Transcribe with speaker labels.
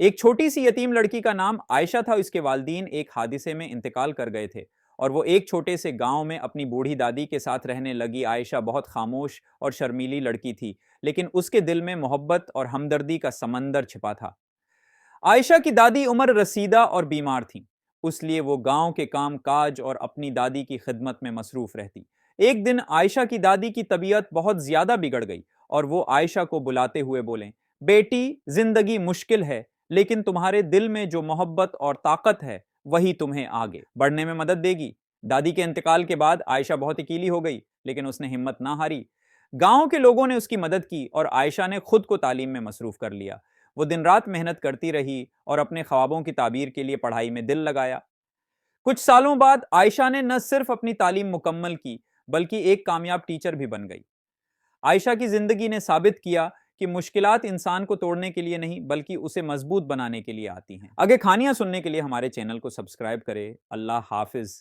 Speaker 1: ایک چھوٹی سی یتیم لڑکی کا نام عائشہ تھا. اس کے والدین ایک حادثے میں انتقال کر گئے تھے اور وہ ایک چھوٹے سے گاؤں میں اپنی بوڑھی دادی کے ساتھ رہنے لگی. عائشہ بہت خاموش اور شرمیلی لڑکی تھی، لیکن اس کے دل میں محبت اور ہمدردی کا سمندر چھپا تھا. عائشہ کی دادی عمر رسیدہ اور بیمار تھیں، اس لیے وہ گاؤں کے کام کاج اور اپنی دادی کی خدمت میں مصروف رہتی. ایک دن عائشہ کی دادی کی طبیعت بہت زیادہ بگڑ گئی اور وہ عائشہ کو بلاتے ہوئے بولیں، بیٹی زندگی مشکل ہے، لیکن تمہارے دل میں جو محبت اور طاقت ہے وہی تمہیں آگے بڑھنے میں مدد دے گی. دادی کے انتقال کے بعد عائشہ بہت اکیلی ہو گئی، لیکن اس نے ہمت نہ ہاری. گاؤں کے لوگوں نے اس کی مدد کی اور عائشہ نے خود کو تعلیم میں مصروف کر لیا. وہ دن رات محنت کرتی رہی اور اپنے خوابوں کی تعبیر کے لیے پڑھائی میں دل لگایا. کچھ سالوں بعد عائشہ نے نہ صرف اپنی تعلیم مکمل کی بلکہ ایک کامیاب ٹیچر بھی بن گئی. عائشہ کی زندگی نے ثابت کیا کہ مشکلات انسان کو توڑنے کے لیے نہیں بلکہ اسے مضبوط بنانے کے لیے آتی ہیں. آگے کہانیاں سننے کے لیے ہمارے چینل کو سبسکرائب کریں. اللہ حافظ.